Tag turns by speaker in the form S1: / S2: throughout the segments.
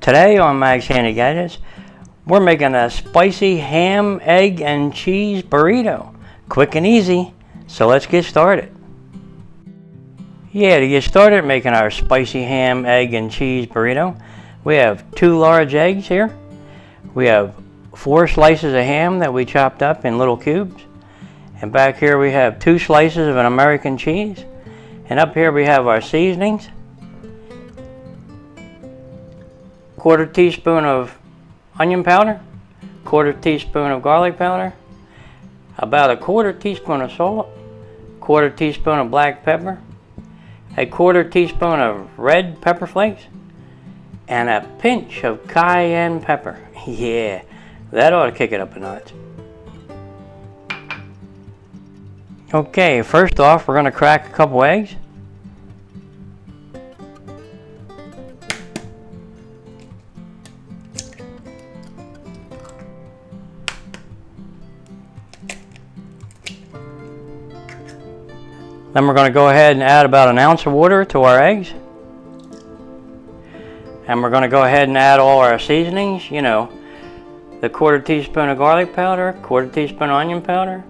S1: Today on Mag's Handy Gadgets, we're making a spicy ham, egg, and cheese burrito. Quick and easy, so let's get started. To get started making our spicy ham, egg, and cheese burrito, we have 2 large eggs here. We have 4 slices of ham that we chopped up in little cubes. And back here we have 2 slices of an American cheese. And up here we have our seasonings. 1/4 teaspoon of onion powder, 1/4 teaspoon of garlic powder, about 1/4 teaspoon of salt, 1/4 teaspoon of black pepper, 1/4 teaspoon of red pepper flakes, and a pinch of cayenne pepper. Yeah, that ought to kick it up a notch. Okay, first off, we're going to crack a couple eggs. Then we're going to go ahead and add about 1 ounce of water to our eggs. And we're going to go ahead and add all our seasonings, the 1/4 teaspoon of garlic powder, 1/4 teaspoon of onion powder,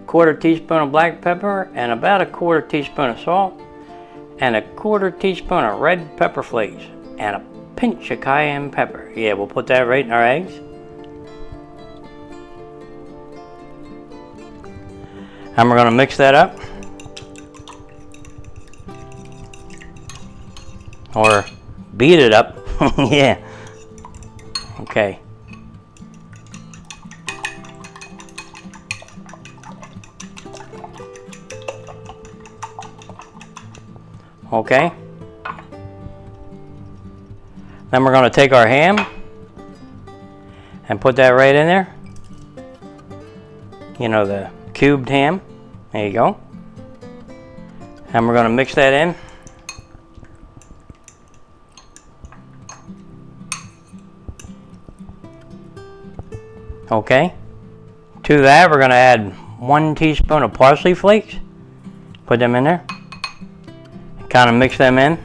S1: 1/4 teaspoon of black pepper, and about 1/4 teaspoon of salt, and 1/4 teaspoon of red pepper flakes, and a pinch of cayenne pepper. Yeah, we'll put that right in our eggs. And we're going to mix that up. Or beat it up. Yeah. Okay. Okay. Then we're going to take our ham and put that right in there. The cubed ham. There you go. And we're going to mix that in. Okay. To that, we're going to add 1 teaspoon of parsley flakes. Put them in there. Kind of mix them in.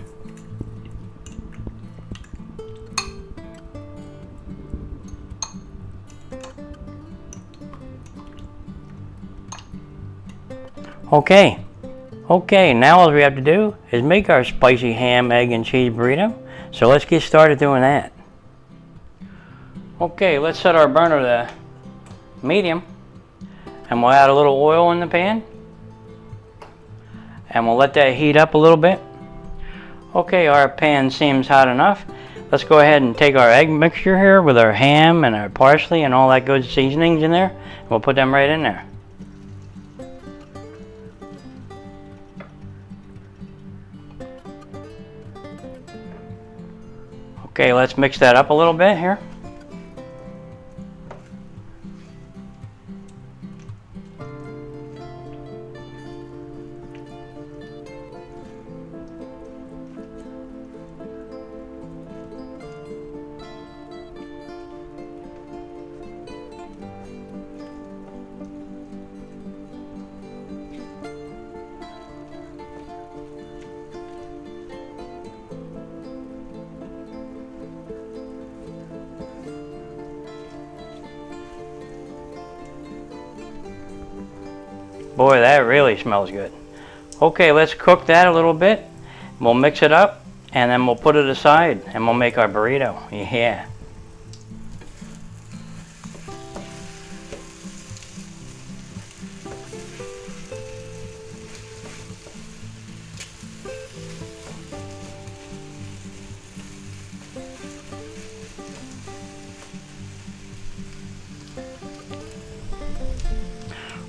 S1: Okay, now all we have to do is make our spicy ham, egg, and cheese burrito. So let's get started doing that. Okay, let's set our burner to medium, and we'll add a little oil in the pan, and we'll let that heat up a little bit. Okay, our pan seems hot enough. Let's go ahead and take our egg mixture here with our ham and our parsley and all that good seasonings in there. We'll put them right in there. Okay, let's mix that up a little bit here. Boy, that really smells good. Okay, let's cook that a little bit. We'll mix it up, and then we'll put it aside, and we'll make our burrito. Yeah.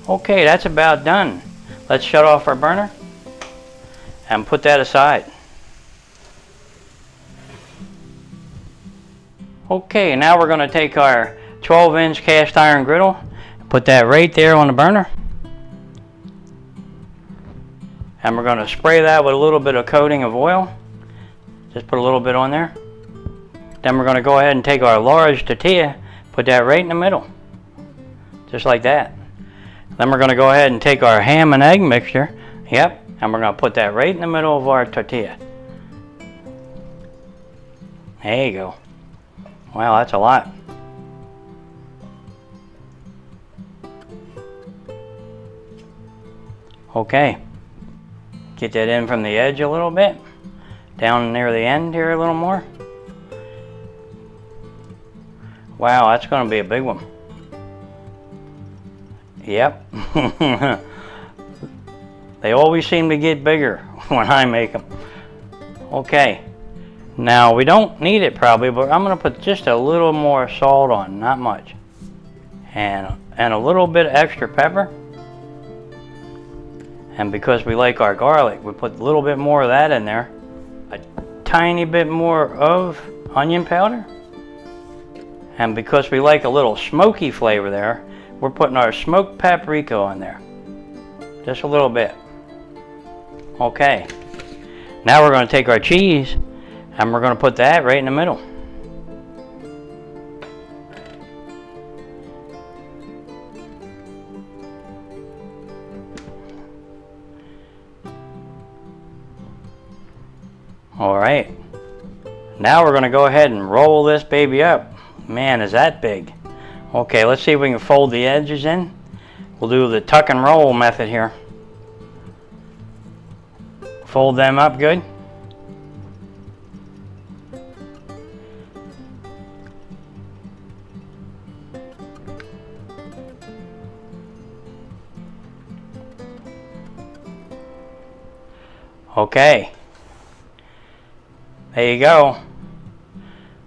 S1: Okay, that's about done. Let's shut off our burner and put that aside. Okay, now we're going to take our 12-inch cast iron griddle and put that right there on the burner. And we're going to spray that with a little bit of coating of oil. Just put a little bit on there. Then we're going to go ahead and take our large tortilla, put that right in the middle. Just like that. Then we're going to go ahead and take our ham and egg mixture, and we're going to put that right in the middle of our tortilla. There you go. Wow, that's a lot. Okay. Get that in from the edge a little bit. Down near the end here a little more. Wow, that's going to be a big one. Yep. They always seem to get bigger when I make them. Okay. Now, we don't need it probably, but I'm going to put just a little more salt on, not much. And a little bit of extra pepper. And because we like our garlic, we put a little bit more of that in there. A tiny bit more of onion powder. And because we like a little smoky flavor there, we're putting our smoked paprika on there. Just a little bit. Okay. Now we're going to take our cheese and we're going to put that right in the middle. All right. Now we're going to go ahead and roll this baby up. Man, is that big. Okay, let's see if we can fold the edges in. We'll do the tuck and roll method here. Fold them up good. Okay. There you go.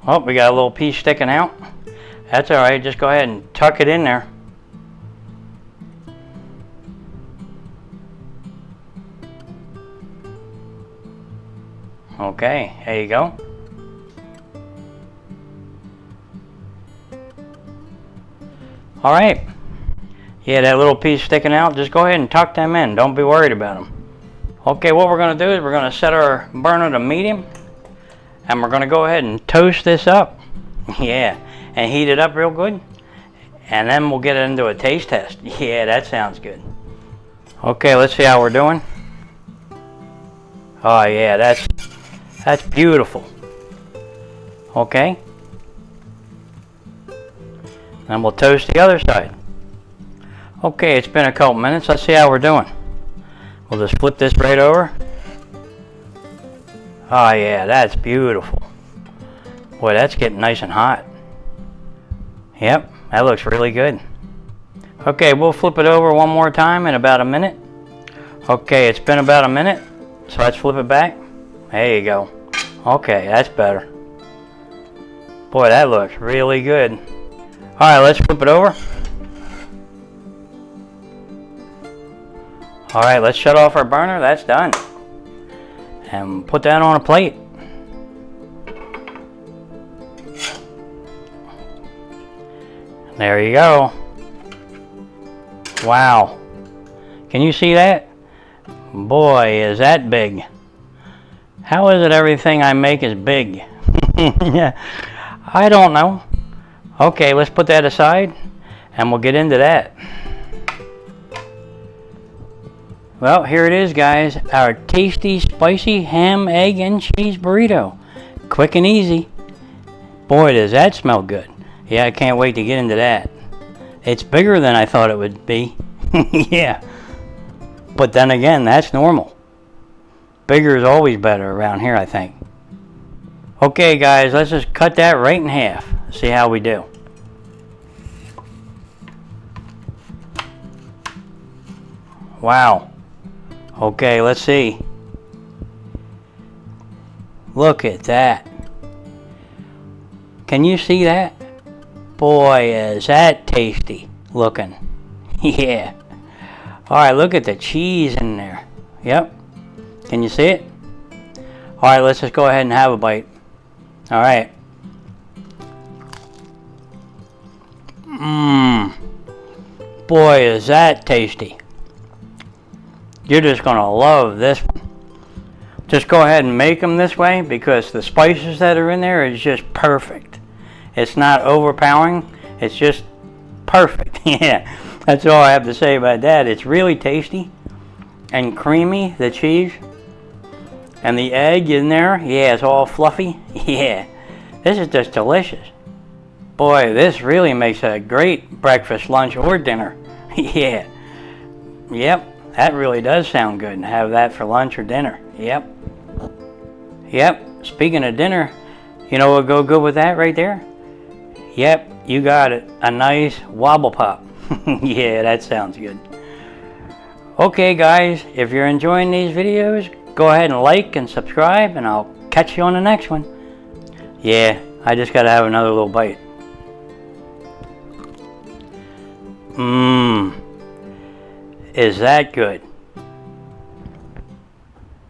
S1: Oh, we got a little piece sticking out. That's all right. Just go ahead and tuck it in there. Okay, there you go. All right. Yeah, that little piece sticking out, just go ahead and tuck them in. Don't be worried about them. Okay, what we're going to do is we're going to set our burner to medium. And we're going to go ahead and toast this up. Yeah, and heat it up real good. And then we'll get it into a taste test. Yeah, that sounds good. Okay, let's see how we're doing. Oh yeah, that's beautiful. Okay. Then we'll toast the other side. Okay, it's been a couple minutes. Let's see how we're doing. We'll just flip this right over. Oh yeah, that's beautiful. Boy, that's getting nice and hot. Yep, that looks really good. Okay, we'll flip it over one more time in about a minute. Okay, it's been about a minute, so let's flip it back. There you go. Okay, that's better. Boy, that looks really good. Alright, let's flip it over. Alright, let's shut off our burner. That's done. And put that on a plate. There you go. Wow. Can you see that? Boy, is that big. How is it everything I make is big? Yeah, I don't know. Okay, let's put that aside and we'll get into that. Well, here it is, guys. Our tasty, spicy ham, egg, and cheese burrito. Quick and easy. Boy, does that smell good. Yeah, I can't wait to get into that. It's bigger than I thought it would be. Yeah. But then again, that's normal. Bigger is always better around here, I think. Okay, guys, let's just cut that right in half. See how we do. Wow. Okay, let's see. Look at that. Can you see that? Boy, is that tasty looking. Yeah. Alright, look at the cheese in there. Yep. Can you see it? Alright, let's just go ahead and have a bite. Alright. Mmm. Boy, is that tasty. You're just going to love this one. Just go ahead and make them this way because the spices that are in there is just perfect. It's not overpowering. It's just perfect. Yeah, that's all I have to say about that. It's really tasty and creamy, the cheese. And the egg in there, yeah, it's all fluffy. Yeah, this is just delicious. Boy, this really makes a great breakfast, lunch, or dinner. Yeah. Yep, that really does sound good. Have that for lunch or dinner. Yep. Yep, speaking of dinner, you know what would go good with that right there? Yep, you got it. A nice wobble pop. Yeah, that sounds good. Okay guys, if you're enjoying these videos, go ahead and like and subscribe, and I'll catch you on the next one. Yeah, I just gotta have another little bite. Mmm. Is that good?